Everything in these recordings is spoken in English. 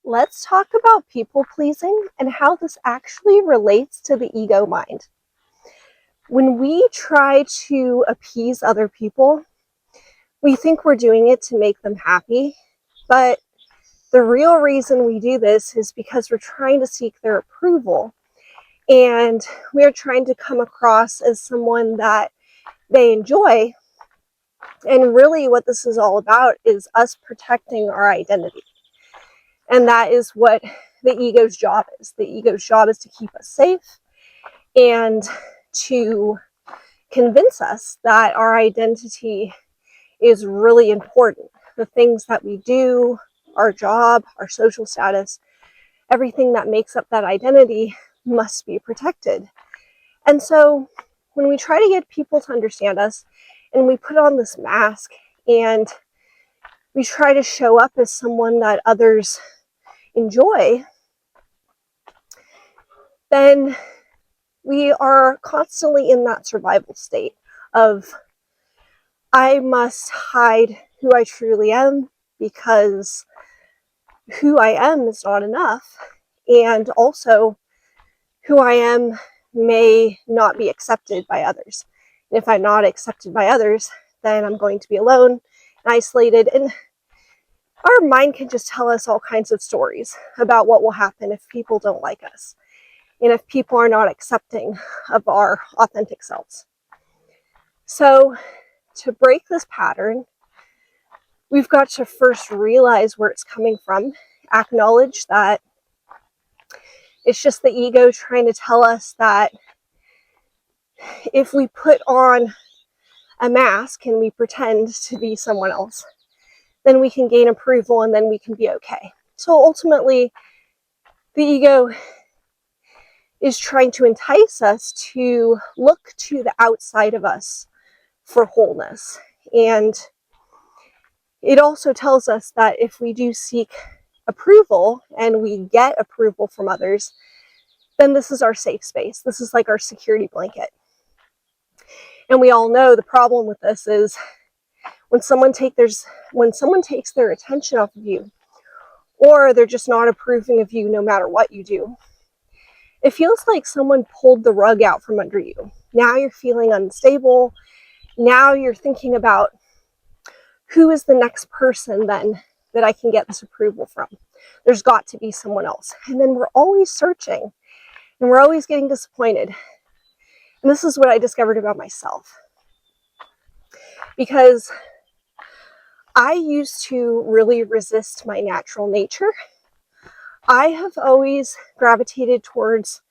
Let's talk about people pleasing and how this actually relates to the ego mind. When we try to appease other people, we think we're doing it to make them happy, but the real reason we do this is because we're trying to seek their approval, and we're trying to come across as someone that they enjoy. And really what this is all about is us protecting our identity. And that is what the ego's job is. The ego's job is to keep us safe and to convince us that our identity is really important. The things that we do, our job, our social status, everything that makes up that identity must be protected. And so when we try to get people to understand us and we put on this mask and we try to show up as someone that others enjoy, then we are constantly in that survival state of, I must hide who I truly am because who I am is not enough. And also, who I am may not be accepted by others. And if I'm not accepted by others, then I'm going to be alone and isolated. And our mind can just tell us all kinds of stories about what will happen if people don't like us and if people are not accepting of our authentic selves. So to break this pattern, we've got to first realize where it's coming from, acknowledge that it's just the ego trying to tell us that if we put on a mask and we pretend to be someone else, then we can gain approval and then we can be okay. So ultimately, the ego is trying to entice us to look to the outside of us for wholeness. And it also tells us that if we do seek approval and we get approval from others, then this is our safe space. This is like our security blanket. And we all know the problem with this is when someone takes their attention off of you, or they're just not approving of you no matter what you do, it feels like someone pulled the rug out from under you. Now you're feeling unstable. Now you're thinking about, who is the next person then that I can get this approval from? There's got to be someone else. And then we're always searching and we're always getting disappointed. And this is what I discovered about myself. Because I used to really resist my natural nature. I have always gravitated towards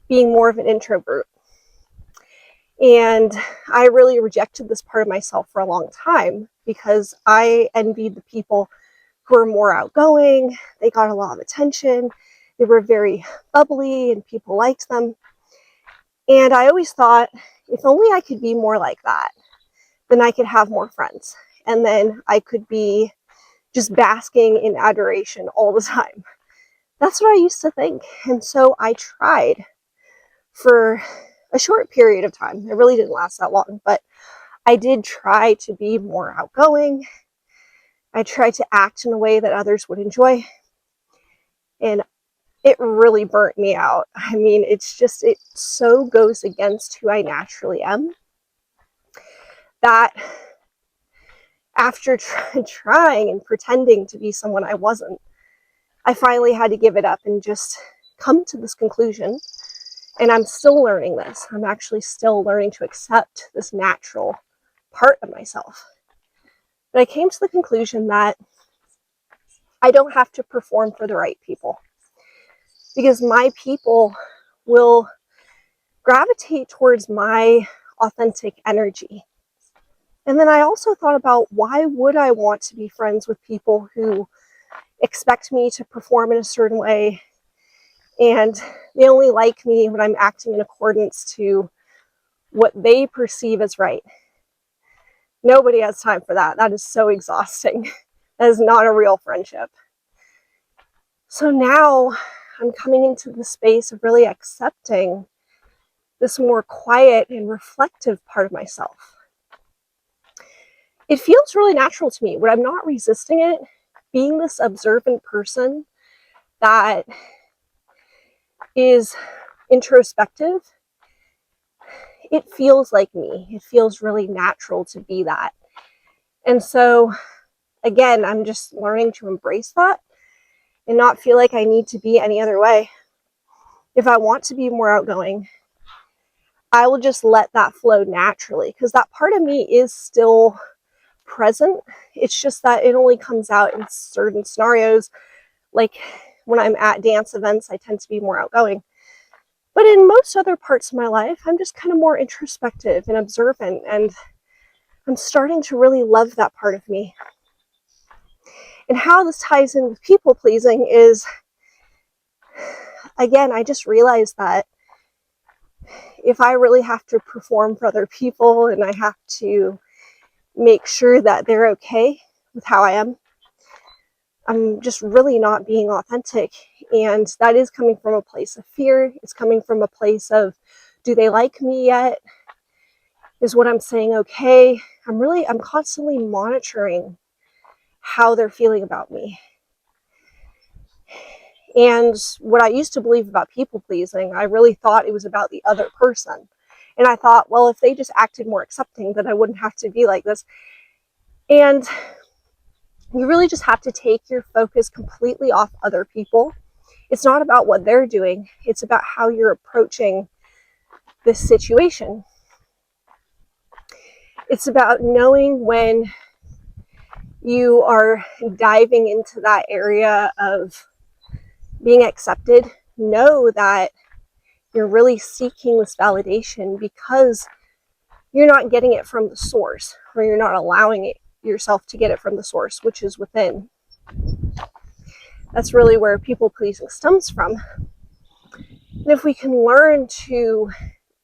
being more of an introvert. And I really rejected this part of myself for a long time because I envied the people who were more outgoing. They got a lot of attention. They were very bubbly and people liked them. And I always thought, if only I could be more like that, then I could have more friends. And then I could be just basking in adoration all the time. That's what I used to think. And so I tried for a short period of time. It really didn't last that long, but I did try to be more outgoing. I tried to act in a way that others would enjoy. And it really burnt me out. I mean, it so goes against who I naturally am that after trying and pretending to be someone I wasn't, I finally had to give it up and just come to this conclusion. And I'm still learning this. I'm actually still learning to accept this natural part of myself. But I came to the conclusion that I don't have to perform for the right people, because my people will gravitate towards my authentic energy. And then I also thought about, why would I want to be friends with people who expect me to perform in a certain way, and they only like me when I'm acting in accordance to what they perceive as right? Nobody has time for that. That is so exhausting. That is not a real friendship. So now I'm coming into the space of really accepting this more quiet and reflective part of myself. It feels really natural to me when I'm not resisting it. Being this observant person that is introspective, it feels like me. It feels really natural to be that. And so, again, I'm just learning to embrace that and not feel like I need to be any other way. If I want to be more outgoing, I will just let that flow naturally, because that part of me is still present. It's just that it only comes out in certain scenarios. Like when I'm at dance events, I tend to be more outgoing. But in most other parts of my life, I'm just kind of more introspective and observant, and I'm starting to really love that part of me. And how this ties in with people pleasing is, again, I just realized that if I really have to perform for other people and I have to make sure that they're okay with how I am, I'm just really not being authentic. And that is coming from a place of fear. It's coming from a place of, do they like me yet? Is what I'm saying okay? I'm constantly monitoring how they're feeling about me. And what I used to believe about people pleasing, I really thought it was about the other person. And I thought, well, if they just acted more accepting, then I wouldn't have to be like this. And you really just have to take your focus completely off other people. It's not about what they're doing. It's about how you're approaching this situation. It's about knowing when you are diving into that area of being accepted. Know that you're really seeking this validation because you're not getting it from the source, or you're not allowing it yourself to get it from the source, which is within. That's really where people pleasing stems from. And if we can learn to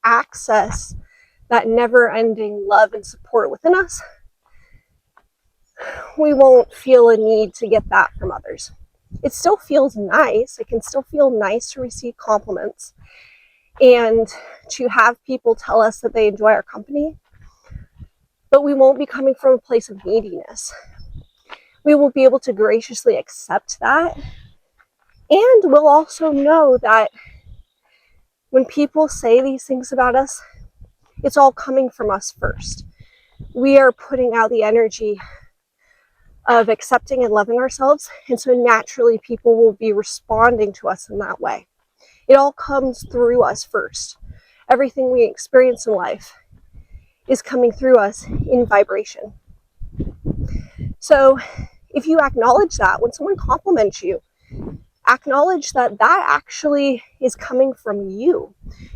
access that never-ending love and support within us, we won't feel a need to get that from others. It still feels nice. It can still feel nice to receive compliments and to have people tell us that they enjoy our company, but we won't be coming from a place of neediness. We will be able to graciously accept that, and we'll also know that when people say these things about us, it's all coming from us first. We are putting out the energy of accepting and loving ourselves, and so naturally people will be responding to us in that way. It all comes through us first. Everything we experience in life is coming through us in vibration. So if you acknowledge that, when someone compliments you, acknowledge that that actually is coming from you.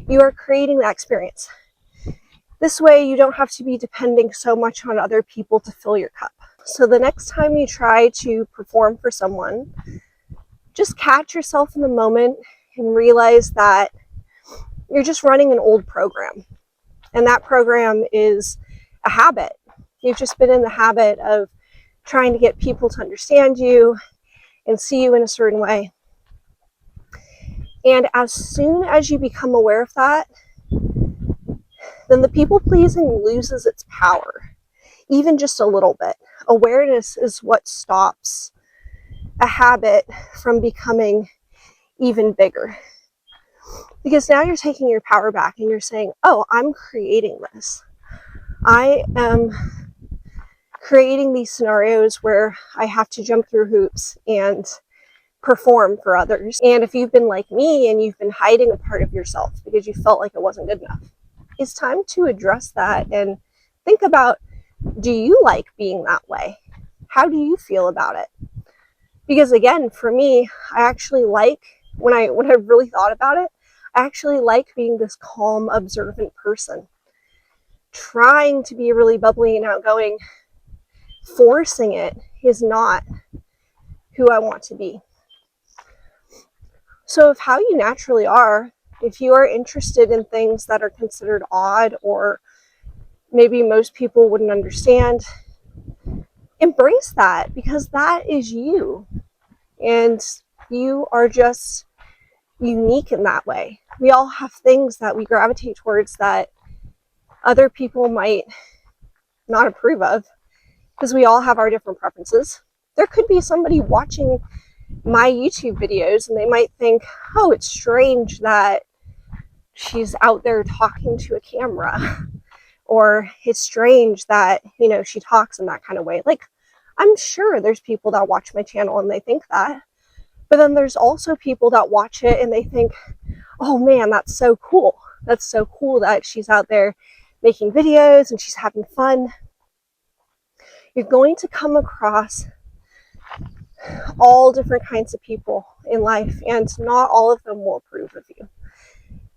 You are creating that experience. This way you don't have to be depending so much on other people to fill your cup. So the next time you try to perform for someone, just catch yourself in the moment and realize that you're just running an old program. And that program is a habit. You've just been in the habit of trying to get people to understand you and see you in a certain way. And as soon as you become aware of that, then the people pleasing loses its power, even just a little bit. Awareness is what stops a habit from becoming even bigger. Because now you're taking your power back and you're saying, oh, I'm creating this. I am creating these scenarios where I have to jump through hoops and perform for others. And if you've been like me and you've been hiding a part of yourself because you felt like it wasn't good enough, it's time to address that and think about, do you like being that way? How do you feel about it? Because again, for me, I actually like, when I really thought about it, I actually like being this calm, observant person. Trying to be really bubbly and outgoing, forcing it, is not who I want to be. So if how you naturally are, if you are interested in things that are considered odd or maybe most people wouldn't understand, embrace that, because that is you. And you are just unique in that way. We all have things that we gravitate towards that other people might not approve of, because we all have our different preferences. There could be somebody watching my YouTube videos and they might think, oh, it's strange that she's out there talking to a camera, or it's strange that, you know, she talks in that kind of way. Like, I'm sure there's people that watch my channel and they think that, but then there's also people that watch it and they think, oh man, that's so cool. That's so cool that she's out there making videos and she's having fun. You're going to come across all different kinds of people in life, and not all of them will approve of you.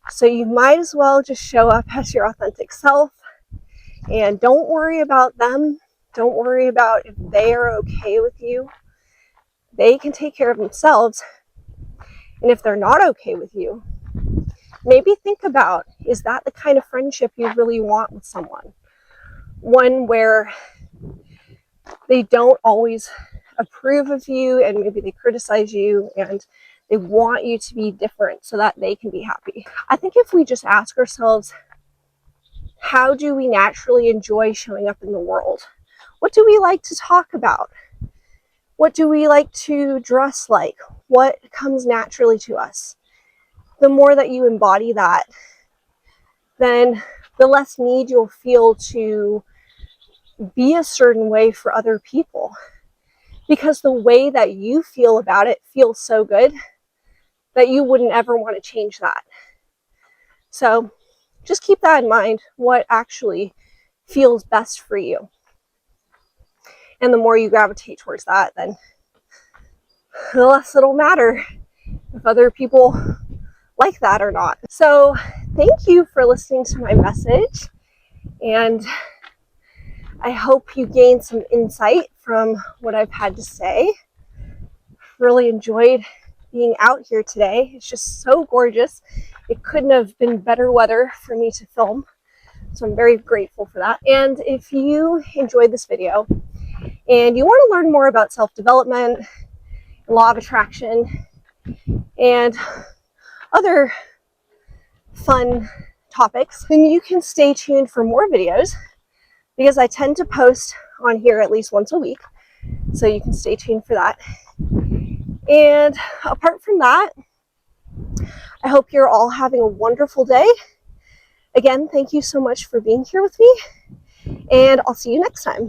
So you might as well just show up as your authentic self, and don't worry about them. Don't worry about if they are okay with you. They can take care of themselves. And if they're not okay with you, maybe think about, is that the kind of friendship you really want with someone? One where they don't always approve of you, and maybe they criticize you, and they want you to be different so that they can be happy. I think if we just ask ourselves, how do we naturally enjoy showing up in the world? What do we like to talk about? What do we like to dress like? What comes naturally to us? The more that you embody that, then the less need you'll feel to be a certain way for other people. Because the way that you feel about it feels so good that you wouldn't ever want to change that. So just keep that in mind, what actually feels best for you. And the more you gravitate towards that, then the less it'll matter if other people like that or not. So thank you for listening to my message, and I hope you gained some insight from what I've had to say. Really enjoyed being out here today. It's just so gorgeous. It couldn't have been better weather for me to film, so I'm very grateful for that. And if you enjoyed this video and you want to learn more about self-development, law of attraction, and other fun topics, then you can stay tuned for more videos, because I tend to post on here at least once a week, so you can stay tuned for that. And apart from that, I hope you're all having a wonderful day. Again, thank you so much for being here with me, and I'll see you next time.